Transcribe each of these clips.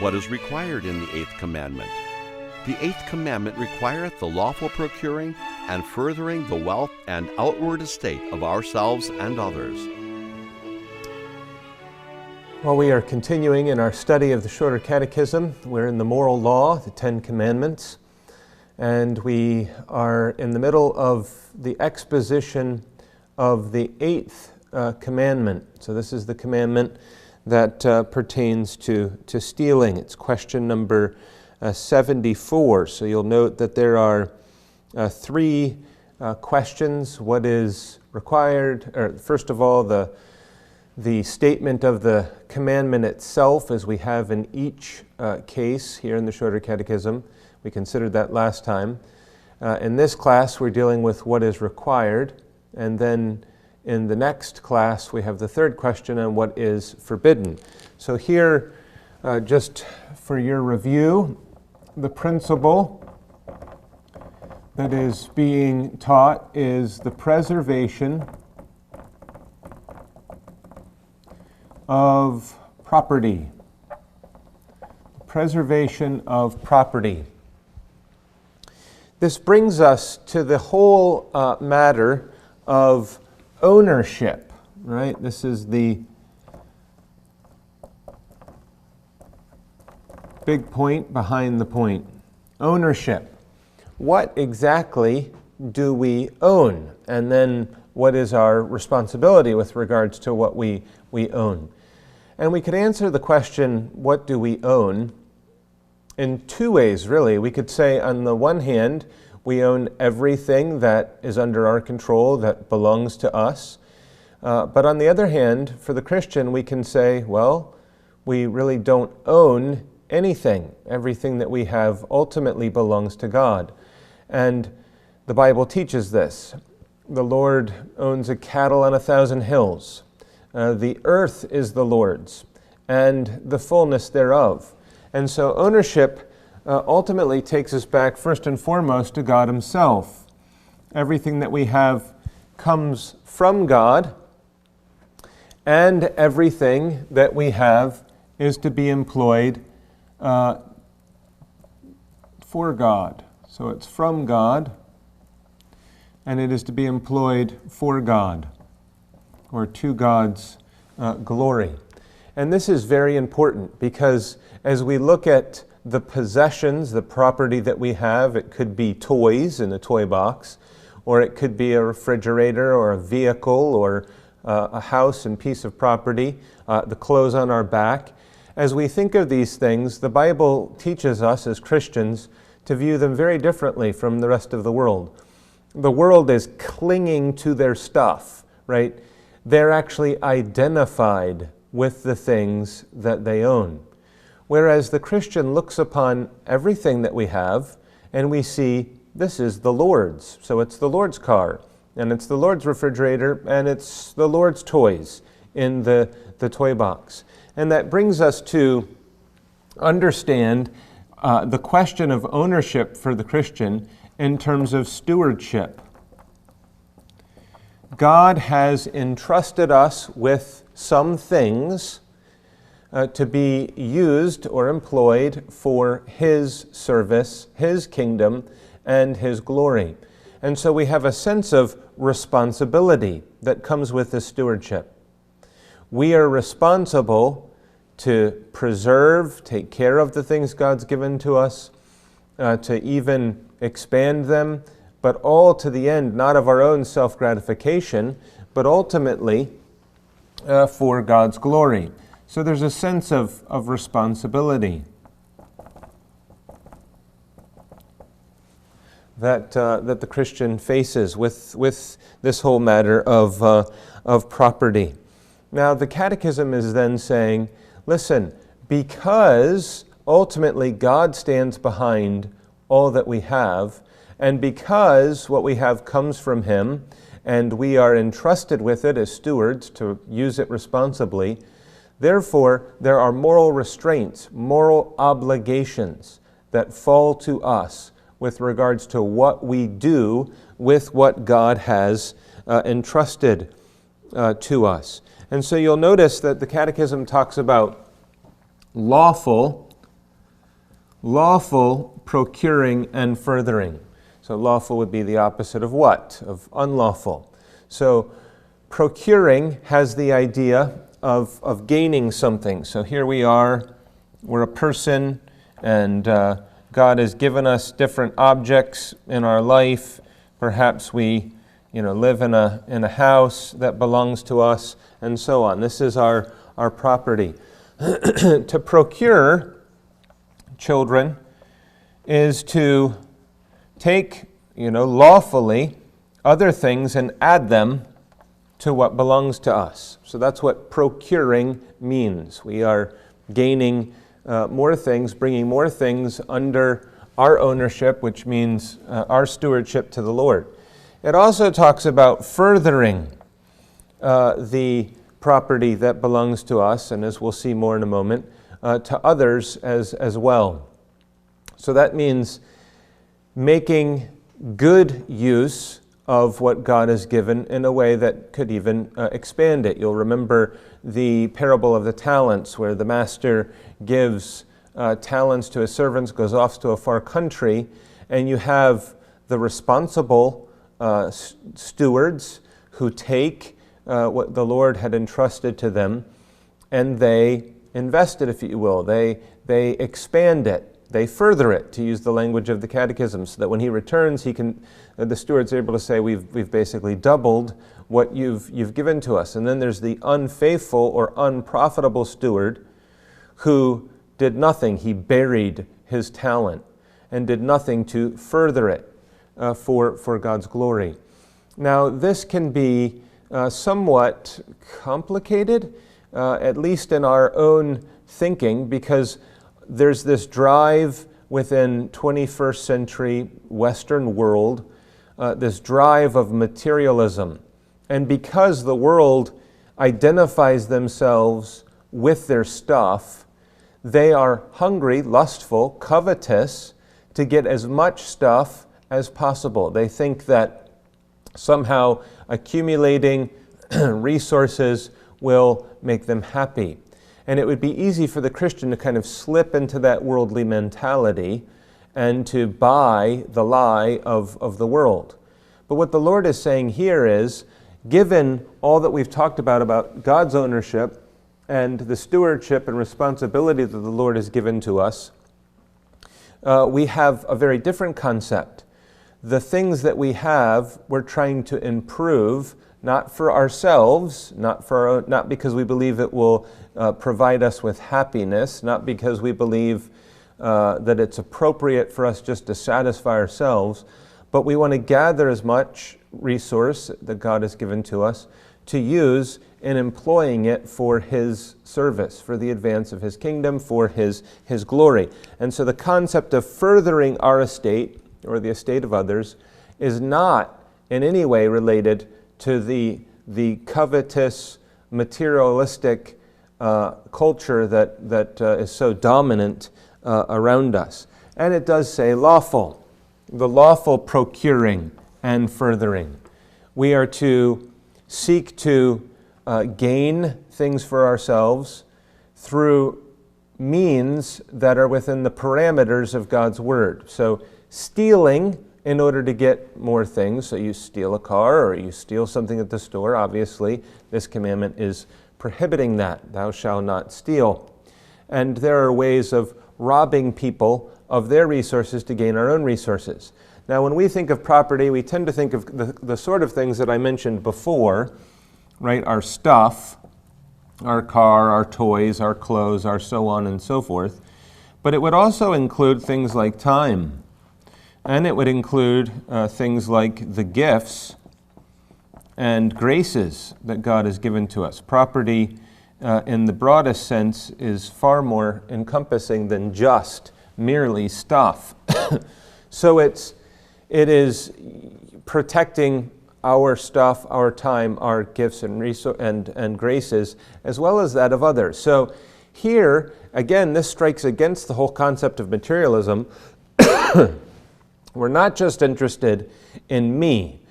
what is required in the eighth commandment. The eighth commandment requireth the lawful procuring and furthering the wealth and outward estate of ourselves and others. Well, we are continuing in our study of the Shorter Catechism. We're in the moral law, the Ten Commandments, and we are in the middle of the exposition of the eighth commandment. So this is the commandment that pertains to stealing. It's question number 74. So you'll note that there are three questions. What is required? First of all, the statement of the commandment itself, as we have in each case here in the Shorter Catechism. We considered that last time. In this class, we're dealing with what is required, and then in the next class, we have the third question on what is forbidden. So here, just for your review, the principle that is being taught is the preservation of property. Preservation of property. This brings us to the whole matter of ownership, right? This is the big point behind the point. Ownership. What exactly do we own? And then what is our responsibility with regards to what we own? And we could answer the question, what do we own, in two ways, really. We could say, on the one hand, we own everything that is under our control, that belongs to us. But on the other hand, for the Christian, we can say, well, we really don't own anything. Everything that we have ultimately belongs to God. And the Bible teaches this. The Lord owns a cattle on 1,000 hills. The earth is the Lord's, and the fullness thereof. And so ownership ultimately takes us back first and foremost to God Himself. Everything that we have comes from God, and everything that we have is to be employed for God. So it's from God, and it is to be employed for God, or to God's glory. And this is very important because as we look at the possessions, the property that we have, it could be toys in a toy box, or it could be a refrigerator or a vehicle or a house and piece of property, the clothes on our back. As we think of these things, the Bible teaches us as Christians to view them very differently from the rest of the world. The world is clinging to their stuff, right? They're actually identified with the things that they own. Whereas the Christian looks upon everything that we have and we see this is the Lord's. So it's the Lord's car, and it's the Lord's refrigerator, and it's the Lord's toys in the toy box. And that brings us to understand the question of ownership for the Christian in terms of stewardship. God has entrusted us with some things to be used or employed for His service, His kingdom, and His glory. And so we have a sense of responsibility that comes with this stewardship. We are responsible to preserve, take care of the things God's given to us, to even expand them, but all to the end, not of our own self-gratification, but ultimately for God's glory. So there's a sense of responsibility that the Christian faces with this whole matter of property. Now the Catechism is then saying, listen, because ultimately God stands behind all that we have, and because what we have comes from Him, and we are entrusted with it as stewards to use it responsibly, therefore there are moral restraints, moral obligations that fall to us with regards to what we do with what God has entrusted to us. And so you'll notice that the Catechism talks about lawful lawful, procuring, and furthering. So lawful would be the opposite of what? Of unlawful. So procuring has the idea of gaining something. So here we are, we're a person, and God has given us different objects in our life. Perhaps we live in a house that belongs to us, and so on. This is our property. To procure children is to take, lawfully other things and add them to what belongs to us. So that's what procuring means. We are gaining more things, bringing more things under our ownership, which means our stewardship to the Lord. It also talks about furthering the property that belongs to us, and as we'll see more in a moment, to others as well. So that means making good use of what God has given in a way that could even expand it. You'll remember the parable of the talents, where the master gives talents to his servants, goes off to a far country, and you have the responsible stewards who take what the Lord had entrusted to them, and they invest it, if you will. They expand it. They further it, to use the language of the Catechism, so that when he returns, the steward's able to say, we've basically doubled what you've given to us. And then there's the unfaithful or unprofitable steward who did nothing. He buried his talent and did nothing to further it for God's glory. Now, this can be somewhat complicated, at least in our own thinking, because there's this drive within 21st century Western world, this drive of materialism. And because the world identifies themselves with their stuff, they are hungry, lustful, covetous to get as much stuff as possible. They think that somehow accumulating resources will make them happy. And it would be easy for the Christian to kind of slip into that worldly mentality and to buy the lie of the world. But what the Lord is saying here is, given all that we've talked about God's ownership and the stewardship and responsibility that the Lord has given to us, we have a very different concept. The things that we have, we're trying to improve, not for ourselves, not because we believe it will provide us with happiness, not because we believe that it's appropriate for us just to satisfy ourselves, but we want to gather as much resource that God has given to us to use in employing it for His service, for the advance of His kingdom, for His glory. And so the concept of furthering our estate, or the estate of others, is not in any way related to the covetous, materialistic culture that is so dominant around us. And it does say lawful, the lawful procuring and furthering. We are to seek to gain things for ourselves through means that are within the parameters of God's Word. So stealing in order to get more things, so you steal a car or you steal something at the store, obviously this commandment is prohibiting that. Thou shalt not steal. And there are ways of robbing people of their resources to gain our own resources. Now, when we think of property, we tend to think of the sort of things that I mentioned before, right? Our stuff, our car, our toys, our clothes, our so on and so forth. But it would also include things like time. And it would include things like the gifts and graces that God has given to us. Property, in the broadest sense, is far more encompassing than just merely stuff. So it is protecting our stuff, our time, our gifts and graces, as well as that of others. So here, again, this strikes against the whole concept of materialism. We're not just interested in me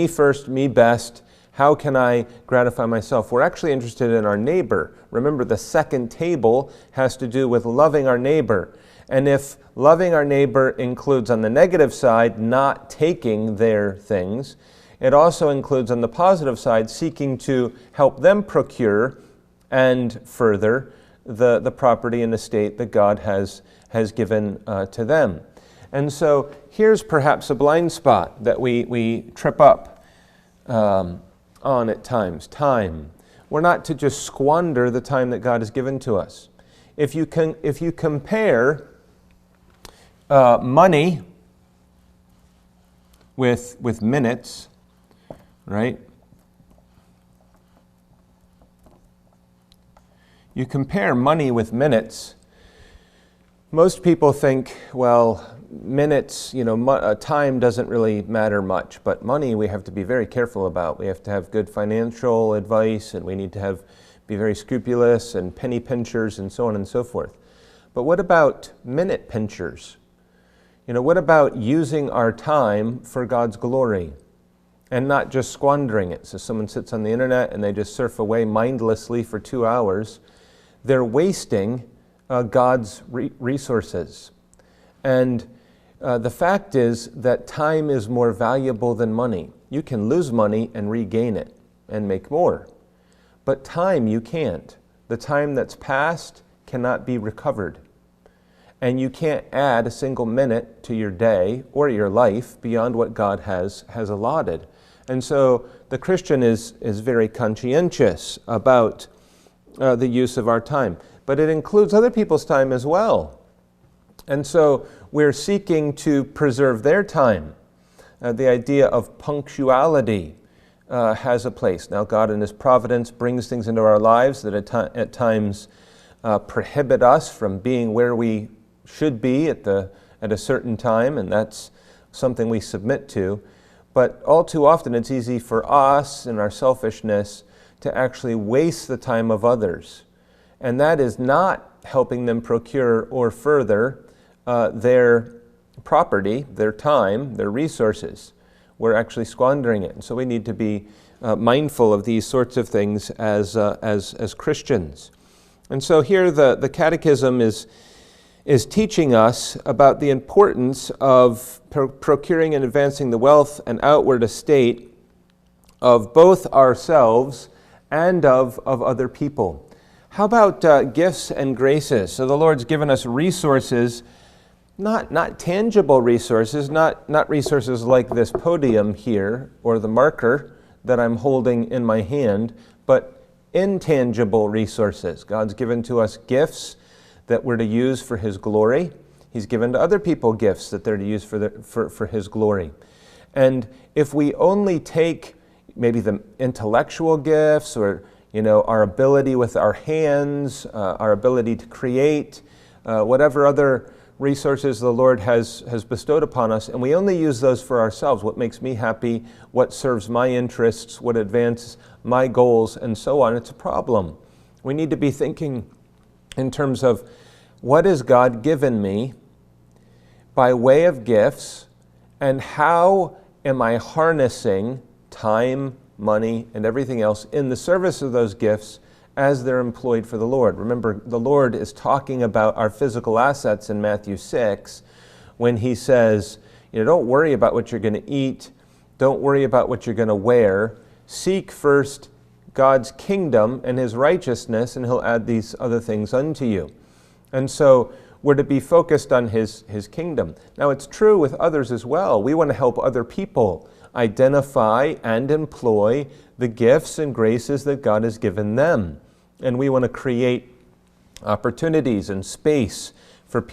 first, me best. How can I gratify myself? We're actually interested in our neighbor. Remember, the second table has to do with loving our neighbor. And if loving our neighbor includes on the negative side not taking their things, it also includes on the positive side seeking to help them procure and further the property and estate that God has given to them. And so here's perhaps a blind spot that we trip up on at times: time. We're not to just squander the time that God has given to us. If you compare money with minutes, right? You compare money with minutes. Most people think, well, minutes, time doesn't really matter much, but money we have to be very careful about. We have to have good financial advice, and we need to be very scrupulous, and penny pinchers, and so on and so forth. But what about minute pinchers? What about using our time for God's glory and not just squandering it? So someone sits on the internet and they just surf away mindlessly for 2 hours. They're wasting God's resources. And the fact is that time is more valuable than money. You can lose money and regain it and make more. But time you can't. The time that's passed cannot be recovered. And you can't add a single minute to your day or your life beyond what God has allotted. And so the Christian is very conscientious about the use of our time. But it includes other people's time as well. And so we're seeking to preserve their time. The idea of punctuality has a place. Now, God in His providence brings things into our lives that at times prohibit us from being where we should be at a certain time, and that's something we submit to. But all too often it's easy for us in our selfishness to actually waste the time of others. And that is not helping them procure or further their property, their time, their resources. We're actually squandering it. And so we need to be mindful of these sorts of things as Christians. And so here the Catechism is teaching us about the importance of procuring and advancing the wealth and outward estate of both ourselves and of other people. How about gifts and graces? So the Lord's given us resources, not tangible resources, not resources like this podium here or the marker that I'm holding in my hand, but intangible resources. God's given to us gifts that we're to use for His glory. He's given to other people gifts that they're to use for His glory. And if we only take maybe the intellectual gifts or our ability with our hands, our ability to create, whatever other resources the Lord has bestowed upon us, and we only use those for ourselves, what makes me happy, what serves my interests, what advances my goals, and so on, it's a problem. We need to be thinking in terms of what has God given me by way of gifts, and how am I harnessing time, money, and everything else in the service of those gifts as they're employed for the Lord. Remember, the Lord is talking about our physical assets in Matthew 6 when He says, don't worry about what you're going to eat, don't worry about what you're going to wear, seek first God's kingdom and His righteousness, and He'll add these other things unto you. And so we're to be focused on His kingdom. Now, it's true with others as well. We want to help other people identify and employ the gifts and graces that God has given them. And we want to create opportunities and space for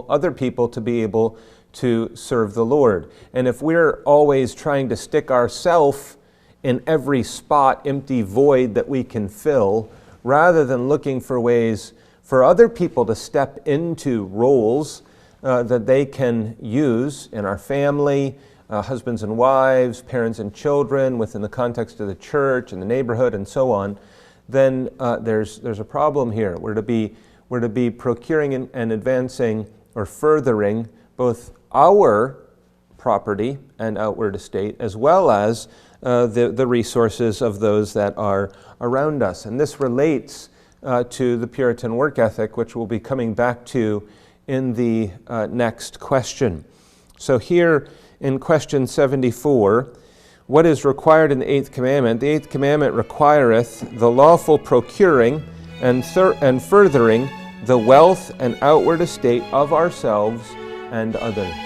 other people to be able to serve the Lord. And if we're always trying to stick ourselves in every spot, empty void that we can fill, rather than looking for ways for other people to step into roles that they can use in our family, husbands and wives, parents and children, within the context of the church and the neighborhood and so on, then there's a problem here. We're to be procuring and advancing or furthering both our property and outward estate, as well as the resources of those that are around us. And this relates to the Puritan work ethic, which we'll be coming back to in the next question. So here in question 74, what is required in the eighth commandment? The eighth commandment requireth the lawful procuring and furthering the wealth and outward estate of ourselves and others.